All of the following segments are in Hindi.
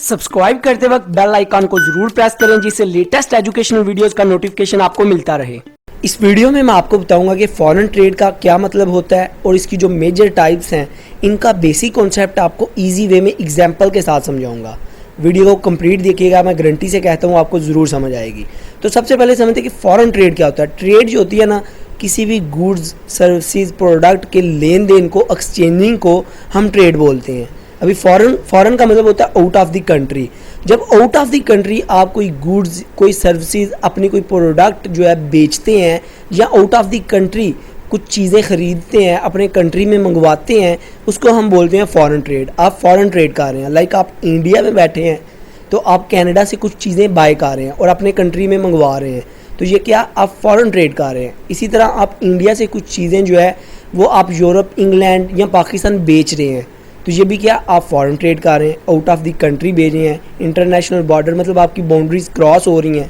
सब्सक्राइब करते वक्त बेल आइकन को जरूर प्रेस करें जिससे लेटेस्ट एजुकेशनल वीडियोस का नोटिफिकेशन आपको मिलता रहे। इस वीडियो में मैं आपको बताऊंगा कि फॉरेन ट्रेड का क्या मतलब होता है और इसकी जो मेजर टाइप्स हैं इनका बेसिक कॉन्सेप्ट आपको इजी वे में एग्जांपल के साथ समझाऊंगा। वीडियो को कंप्लीट देखिएगा, मैं गारंटी से कहता हूँ आपको ज़रूर समझ आएगी। तो सबसे पहले समझते हैं कि फॉरेन ट्रेड क्या होता है। ट्रेड जो होती है ना, किसी भी गुड्स सर्विसेज प्रोडक्ट के लेन देन को, एक्सचेंजिंग को हम ट्रेड बोलते हैं। अभी फॉरेन का मतलब होता है आउट ऑफ द कंट्री। जब आउट ऑफ द कंट्री आप कोई गुड्स, कोई सर्विसेज, अपनी कोई प्रोडक्ट जो है बेचते हैं या आउट ऑफ द कंट्री कुछ चीज़ें ख़रीदते हैं, अपने कंट्री में मंगवाते हैं, उसको हम बोलते हैं फॉरेन ट्रेड। आप फॉरेन ट्रेड कर रहे हैं, लाइक आप इंडिया में बैठे हैं तो आप कनाडा से कुछ चीज़ें बाय कर रहे हैं और अपने कंट्री में मंगवा रहे हैं, तो ये क्या आप फॉरेन ट्रेड कर रहे हैं। इसी तरह आप इंडिया से कुछ चीज़ें जो है वो आप यूरोप, इंग्लैंड या पाकिस्तान बेच रहे हैं, तो ये भी क्या आप फॉरेन ट्रेड कर रहे हैं, आउट ऑफ द कंट्री भेज रहे हैं। इंटरनेशनल बॉर्डर मतलब आपकी बाउंड्रीज क्रॉस हो रही हैं,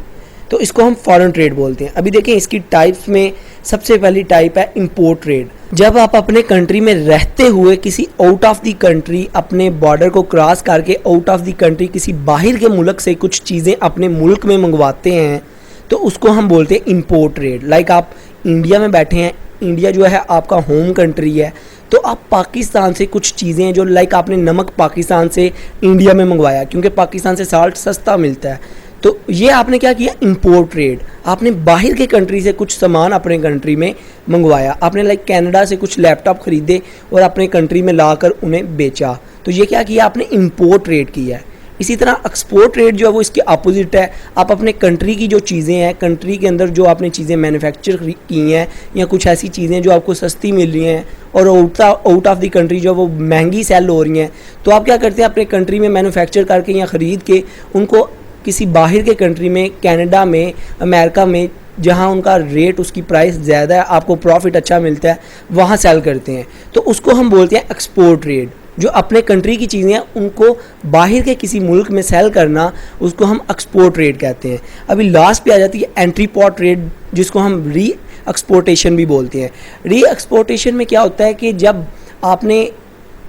तो इसको हम फॉरेन ट्रेड बोलते हैं। अभी देखें इसकी टाइप्स में सबसे पहली टाइप है इंपोर्ट ट्रेड। जब आप अपने कंट्री में रहते हुए किसी आउट ऑफ द कंट्री, अपने बॉर्डर को क्रॉस करके आउट ऑफ द कंट्री किसी बाहर के मुल्क से कुछ चीज़ें अपने मुल्क में मंगवाते हैं, तो उसको हम बोलते हैं इंपोर्ट ट्रेड। लाइक आप इंडिया में बैठे हैं, इंडिया जो है आपका होम कंट्री है, तो आप पाकिस्तान से कुछ चीज़ें जो लाइक आपने नमक पाकिस्तान से इंडिया में मंगवाया क्योंकि पाकिस्तान से साल्ट सस्ता मिलता है, तो ये आपने क्या किया, इंपोर्ट ट्रेड। आपने बाहर के कंट्री से कुछ सामान अपने कंट्री में मंगवाया। आपने लाइक कनाडा से कुछ लैपटॉप ख़रीदे और अपने कंट्री में लाकर उन्हें बेचा, तो ये क्या किया आपने, इंपोर्ट ट्रेड किया है। इसी तरह एक्सपोर्ट ट्रेड जो है वो इसके अपोजिट है। आप अपने कंट्री की जो चीज़ें हैं, कंट्री के अंदर जो आपने चीज़ें मैन्युफैक्चर की हैं या कुछ ऐसी चीज़ें जो आपको सस्ती मिल रही हैं और आउट ऑफ द कंट्री जो वो महंगी सेल हो रही हैं, तो आप क्या करते हैं, अपने कंट्री में मैन्युफैक्चर करके या ख़रीद के उनको किसी बाहर के कंट्री में, कनाडा में, अमेरिका में, जहाँ उनका रेट, उसकी प्राइस ज़्यादा है, आपको प्रॉफिट अच्छा मिलता है, वहाँ सेल करते हैं, तो उसको हम बोलते हैं एक्सपोर्ट ट्रेड। जो अपने कंट्री की चीज़ें हैं उनको बाहर के किसी मुल्क में सेल करना, उसको हम एक्सपोर्ट ट्रेड कहते हैं। अभी लास्ट पे आ जाती है एंट्री पॉट ट्रेड, जिसको हम री एक्सपोर्टेशन भी बोलते हैं। री एक्सपोर्टेशन में क्या होता है कि जब आपने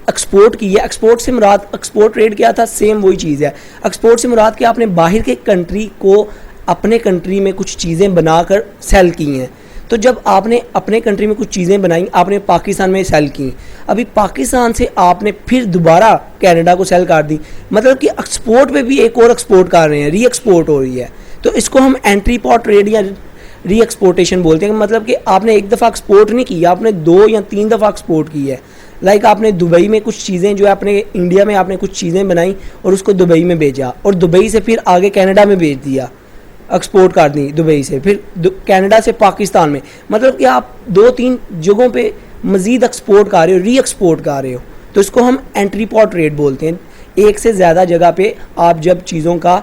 एक्सपोर्ट की है, एक्सपोर्ट से मुराद, एक्सपोर्ट ट्रेड क्या था, सेम वही चीज़ है। एक्सपोर्ट से मुराद कि आपने बाहर के कंट्री को अपने कंट्री में कुछ चीज़ें बनाकर सेल की हैं, तो जब आपने अपने कंट्री में कुछ चीज़ें बनाई, आपने पाकिस्तान में सेल की, अभी पाकिस्तान से आपने फिर दोबारा कनाडा को सेल कर दी, मतलब कि एक्सपोर्ट पे भी एक और एक्सपोर्ट कर रहे हैं, री एक्सपोर्ट हो रही है, तो इसको हम एंट्री पॉट ट्रेड या री एक्सपोर्टेशन बोलते हैं। मतलब कि आपने एक दफ़ा एक्सपोर्ट नहीं किया, आपने 2 या 3 दफ़ा एक्सपोर्ट की है। लाइक आपने दुबई में कुछ चीज़ें जो है, अपने इंडिया में आपने कुछ चीज़ें बनाई और उसको दुबई में भेजा और दुबई से फिर आगे कनाडा में भेज दिया, एक्सपोर्ट कर दी दुबई से, फिर कनाडा से पाकिस्तान में, मतलब कि आप 2-3 जगहों पे मज़ीद एक्सपोर्ट कर रहे हो, री एक्सपोर्ट कर रहे हो, तो इसको हम एंट्री पॉट ट्रेड बोलते हैं। एक से ज़्यादा जगह पे आप जब चीज़ों का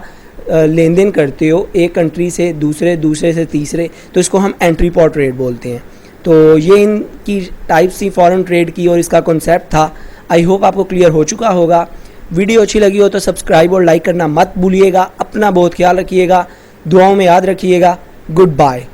लेन देन करते हो, एक कंट्री से दूसरे, दूसरे से तीसरे, तो इसको हम एंट्री पॉट ट्रेड बोलते हैं। तो ये इनकी टाइप्स थी फॉरेन ट्रेड की और इसका कॉन्सेप्ट था। आई होप आपको क्लियर हो चुका होगा। वीडियो अच्छी लगी हो तो सब्सक्राइब और लाइक करना मत भूलिएगा। अपना बहुत ख्याल रखिएगा, दुआओं में याद रखिएगा। Good bye.